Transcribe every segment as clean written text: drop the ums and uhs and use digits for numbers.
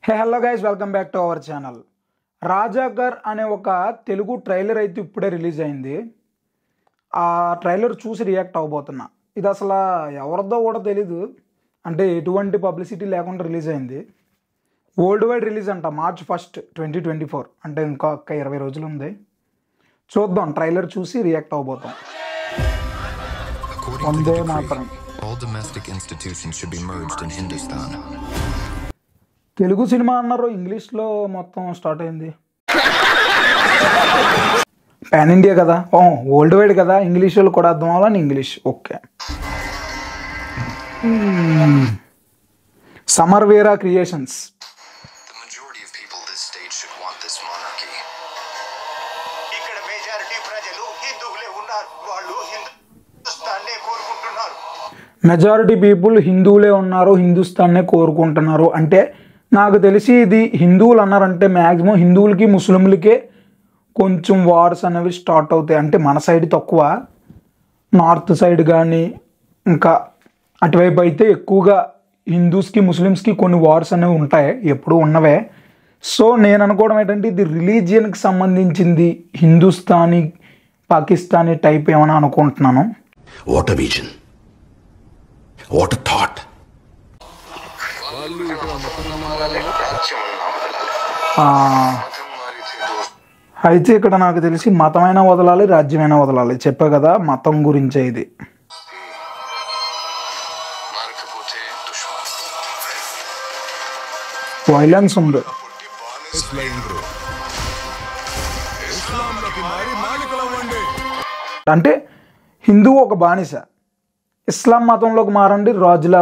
Hello guys, welcome back to our channel. Razakar అనే ఒక Telugu trailer అయితే ఇప్పుడే రిలీజ్ అయింది. ఆ ట్రైలర్ చూసి రియాక్ట్ అవ్వబోతున్నా. ఇది అసలు ఎవరిదో కూడా తెలీదు, అంటే ఎటువంటి పబ్లిసిటీ లేకుండా రిలీజ్ అయింది. వరల్డ్ వైడ్ రిలీజ్ అంట March 1, 2024, అంటే ఇంకా 20 రోజులు ఉంది. చూద్దాం, ట్రైలర్ చూసి రియాక్ట్ అవ్వబోతాం. Vande Mataram. All domestic institutions should be merged in Hindustan. Telugu cinema అన్నారు, ఇంగ్లీష్లో మొత్తం స్టార్ట్ అయింది. పాన్ ఇండియా కదా, వరల్డ్ వైడ్ కదా, ఇంగ్లీష్ వాళ్ళు కూడా అర్థం అవ్వాలని English. Okay. Samarveera creations. The majority of people this state should want this monarchy. ఇక్కడ మెజారిటీ ప్రజలు హిందువులే ఉన్నారు. వాళ్ళు హిందుస్థాన్నే కోరుకుంటున్నారు. మెజారిటీ పీపుల్ హిందువులే ఉన్నారు, హిందుస్థాన్నే కోరుకుంటున్నారు. అంటే నాకు తెలిసి ఇది హిందువులు అన్నారంటే మ్యాక్సిమం హిందువులకి ముస్లింలకే కొంచెం వార్స్ అనేవి స్టార్ట్ అవుతాయి. అంటే మన సైడ్ తక్కువ, నార్త్ సైడ్ కానీ ఇంకా అటువైపు అయితే ఎక్కువగా హిందూస్కి ముస్లిమ్స్కి కొన్ని వార్స్ అనేవి ఉంటాయి, ఎప్పుడు ఉన్నవే. సో నేను అనుకోవడం ఏంటంటే ఇది రిలీజియన్కి సంబంధించింది, హిందుస్థానీ పాకిస్తానీ టైప్ ఏమైనా అనుకుంటున్నాను. What a vision. What a thought. అయితే ఇక్కడ నాకు తెలిసి మతమైనా వదలాలి, రాజ్యమైనా వదలాలి. చెప్పా కదా, మతం గురించే ఇది. వైలెన్స్ ఉంది. అంటే హిందువు ఒక బానిస, ఇస్లాం మతంలోకి మారండి, రాజుల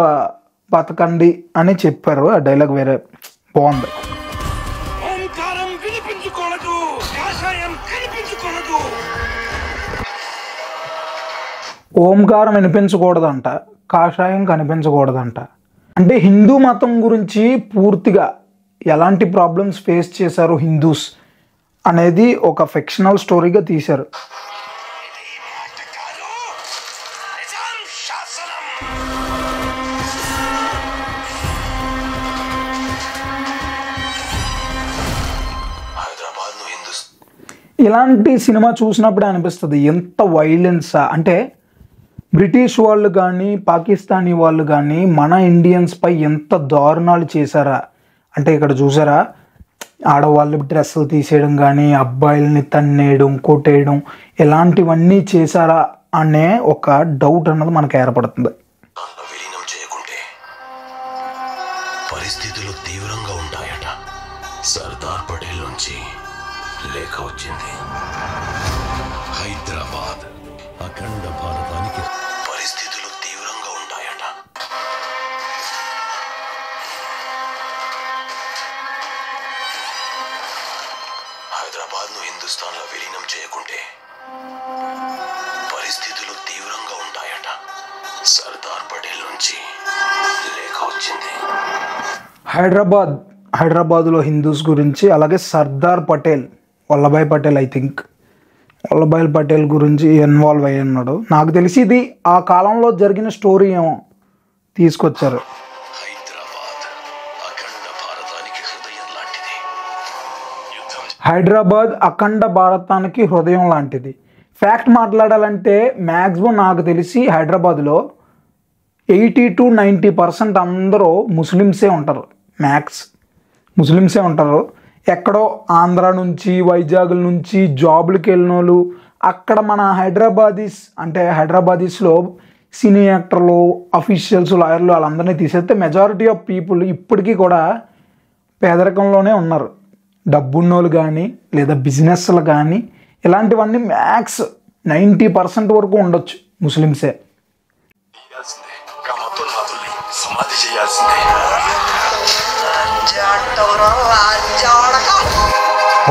బతకండి అని చెప్పారు. ఆ డైలాగ్ వేరే బాగుంది. ఓంకారం వినిపించకూడదంట, కాషాయం కనిపించకూడదంట. అంటే హిందూ మతం గురించి పూర్తిగా ఎలాంటి ప్రాబ్లమ్స్ ఫేస్ చేశారు హిందూస్ అనేది ఒక ఫిక్షనల్ స్టోరీగా తీశారు. ఇలాంటి సినిమా చూసినప్పుడే అనిపిస్తుంది ఎంత వైలెన్సా. అంటే బ్రిటిష్ వాళ్ళు కానీ పాకిస్తానీ వాళ్ళు కానీ మన ఇండియన్స్పై ఎంత దారుణాలు చేశారా. అంటే ఇక్కడ చూసారా, ఆడవాళ్ళు డ్రెస్సులు తీసేయడం కానీ, అబ్బాయిల్ని తన్నేయడం, కొట్టేయడం, ఇలాంటివన్నీ చేశారా అనే ఒక డౌట్ అన్నది మనకు ఏర్పడుతుంది. విలీనం చేయకుంటే పరిస్థితులు తీవ్రంగా ఉంటాయట. సర్దార్ పటేల్ నుంచి లేఖ వచ్చింది. హైదరాబాద్ అఖండ భారతానికి పరిస్థితులు తీవ్రంగా ఉంటాయట. హైదరాబాద్ను హిందుస్థాన్లో విలీనం చేయకుంటే పరిస్థితులు తీవ్రంగా ఉంటాయట. సర్దార్ పటేల్ నుంచి లేఖ వచ్చింది. హైదరాబాద్లో హిందూస్ గురించి, అలాగే సర్దార్ పటేల్, వల్లభాయ్ పటేల్, ఐ థింక్ వల్లభాయ్ పటేల్ గురించి ఇన్వాల్వ్ అయ్యి ఉన్నాడు. నాకు తెలిసి ఇది ఆ కాలంలో జరిగిన స్టోరీ ఏమో తీసుకొచ్చారు. హైదరాబాద్ అఖండ భారతానికి హృదయం లాంటిది. ఫ్యాక్ట్ మాట్లాడాలంటే మ్యాక్సిమం నాకు తెలిసి హైదరాబాద్లో 80 to 90% అందరూ ముస్లిమ్సే ఉంటారు. ముస్లిమ్సే ఉంటారు. ఎక్కడో ఆంధ్ర నుంచి, వైజాగ్ నుంచి జాబులకి వెళ్ళిన వాళ్ళు అక్కడ మన హైదరాబాదీస్లో సినీ యాక్టర్లు, అఫీషియల్స్, లాయర్లు వాళ్ళందరినీ తీసేస్తే మెజారిటీ ఆఫ్ పీపుల్ ఇప్పటికీ కూడా పేదరికంలోనే ఉన్నారు. డబ్బున్నోళ్ళు కానీ లేదా బిజినెస్లు కానీ ఇలాంటివన్నీ 90% వరకు ఉండొచ్చు ముస్లిమ్సే.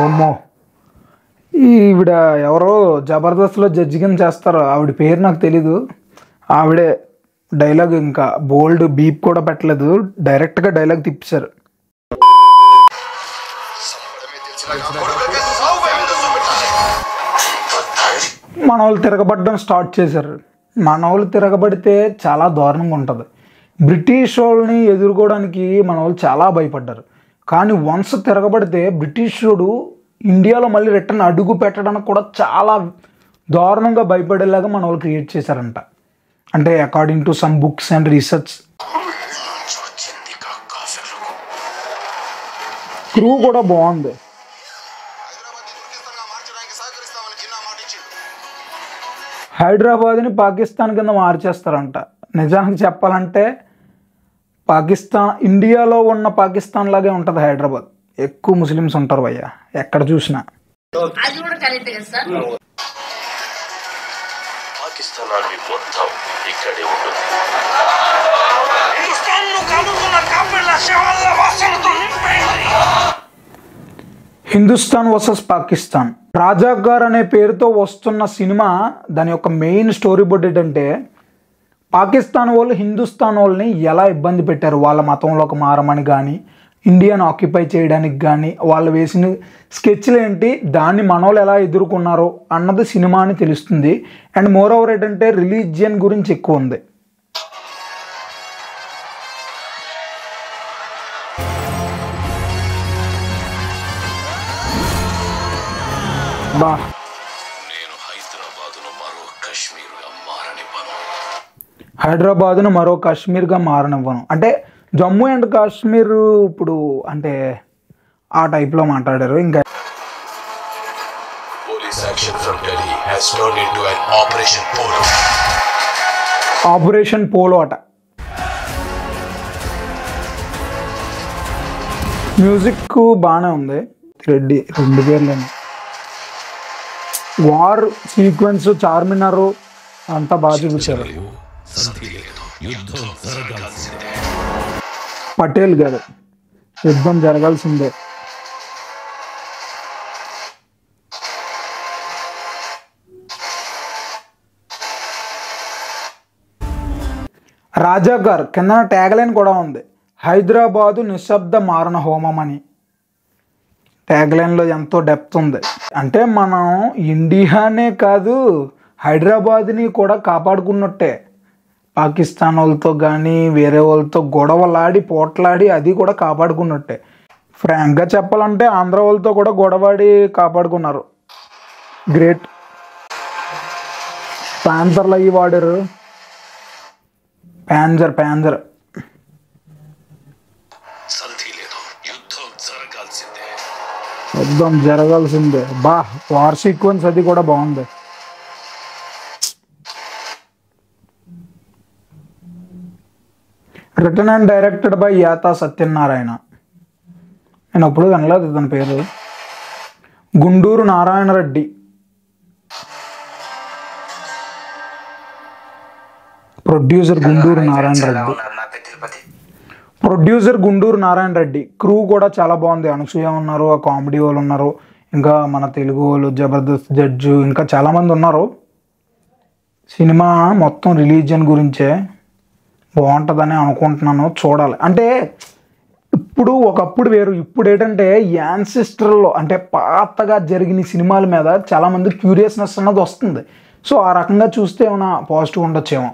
ఓమ్మో, ఈవిడ ఎవరో జబర్దస్త్లో జడ్జి కింద చేస్తారు, ఆవిడ పేరు నాకు తెలీదు. ఆవిడే డైలాగ్ ఇంకా బోల్డ్ బీప్ కూడా పెట్టలేదు, డైరెక్ట్గా డైలాగ్ తిప్పేశారు. మన వాళ్ళు తిరగబడడం స్టార్ట్ చేశారు. మన వాళ్ళు తిరగబడితే చాలా దారుణంగా ఉంటుంది. బ్రిటిష్ వాళ్ళని ఎదుర్కోవడానికి మన వాళ్ళు చాలా భయపడ్డారు. కానీ వన్స్ తిరగబడితే బ్రిటిషుడు ఇండియాలో మళ్ళీ రిటర్న్ అడుగు పెట్టడానికి కూడా చాలా దారుణంగా భయపడేలాగా మన వాళ్ళు క్రియేట్ చేశారంట. అంటే according to some books and research. Crew కూడా బాగుంది. హైదరాబాద్ని పాకిస్తాన్ కింద మార్చేస్తారంట. నిజానికి చెప్పాలంటే పాకిస్తాన్ ఇండియాలో ఉన్న పాకిస్తాన్ లాగే ఉంటుంది హైదరాబాద్. ఎక్కువ ముస్లిమ్స్ ఉంటారు భయ్య ఎక్కడ చూసినా. పాకిస్తాన్ ఆర్మీ మొత్తం ఇక్కడే ఉంటుంది. హిందుస్థాన్ వర్సెస్ పాకిస్తాన్. రాజాగార్ అనే పేరుతో వస్తున్న సినిమా దాని యొక్క మెయిన్ స్టోరీ బోర్డ్ ఏంటంటే పాకిస్తాన్ వాళ్ళు హిందుస్థాన్ వాళ్ళని ఎలా ఇబ్బంది పెట్టారు, వాళ్ళ మతంలోకి మారమని కానీ ఇండియాను ఆక్యుపై చేయడానికి కానీ వాళ్ళు వేసిన స్కెచ్లు ఏంటి, దాన్ని మనోళ్ళు ఎలా ఎదుర్కొన్నారో అన్నది సినిమా అని తెలుస్తుంది. అండ్ మోర్ ఓవర్ ఏంటంటే రిలీజియన్ గురించి ఎక్కువ ఉంది. బా నేను హైదరాబాదును మరో కాశ్మీర్గా మారనివ్వను. హైదరాబాద్ను మరో కాశ్మీర్గా మారనివ్వను అంటే జమ్మూ అండ్ కాశ్మీర్ ఇప్పుడు అంటే ఆ టైప్లో మాట్లాడారు. ఇంకా Police action from Delhi has turned into an Operation Polo. Operation polo అట. మ్యూజిక్ బాగానే ఉంది. రెడ్డి 2 పేర్లు వార్ సీక్వెన్స్ చార్మినార్ అంతా బాగా చూపించారు. పటేల్ గారు యుద్ధం జరగాల్సిందే. రాజాగార్ కింద ట్యాగ్లైన్ కూడా ఉంది, హైదరాబాదు నిశ్శబ్ద మారణ హోమం అని. ట్యాగ్లైన్లో ఎంతో డెప్త్ ఉంది. అంటే మనం ఇండియానే కాదు హైదరాబాద్ని కూడా కాపాడుకున్నట్టే. పాకిస్తాన్ వాళ్ళతో కానీ వేరే వాళ్ళతో గొడవలాడి పోట్లాడి అది కూడా కాపాడుకున్నట్టే. ఫ్రాంక్గా చెప్పాలంటే ఆంధ్ర వాళ్ళతో కూడా గొడవాడి కాపాడుకున్నారు. గ్రేట్. ప్యాంజర్లు అయ్యి వాడారు. ప్యాంజర్ యుద్ధం జరగాల్సిందే. బా వార్ సీక్వెన్స్ అది కూడా బాగుంది. Written and directed by Yata Satyanarayana. నేను ఎప్పుడు వినలేదు ఇతని పేరు. గుండూరు నారాయణ రెడ్డి. ప్రొడ్యూసర్ గుండూరు నారాయణ రెడ్డి. క్రూ కూడా చాలా బాగుంది. అనసూయ ఉన్నారు, ఆ కామెడీ వాళ్ళు ఉన్నారు, ఇంకా మన తెలుగు వాళ్ళు జబర్దస్త్ జడ్జు, ఇంకా చాలామంది ఉన్నారు. సినిమా మొత్తం రిలీజియన్ గురించే. బాగుంటుందని అనుకుంటున్నాను, చూడాలి. అంటే ఇప్పుడు ఒకప్పుడు వేరు, ఇప్పుడు ఏంటంటే యాన్సిస్టర్లో అంటే పాతగా జరిగిన సినిమాల మీద చాలామంది క్యూరియస్నెస్ అన్నది వస్తుంది. సో ఆ రకంగా చూస్తే ఏమైనా పాజిటివ్ ఉండొచ్చేమో.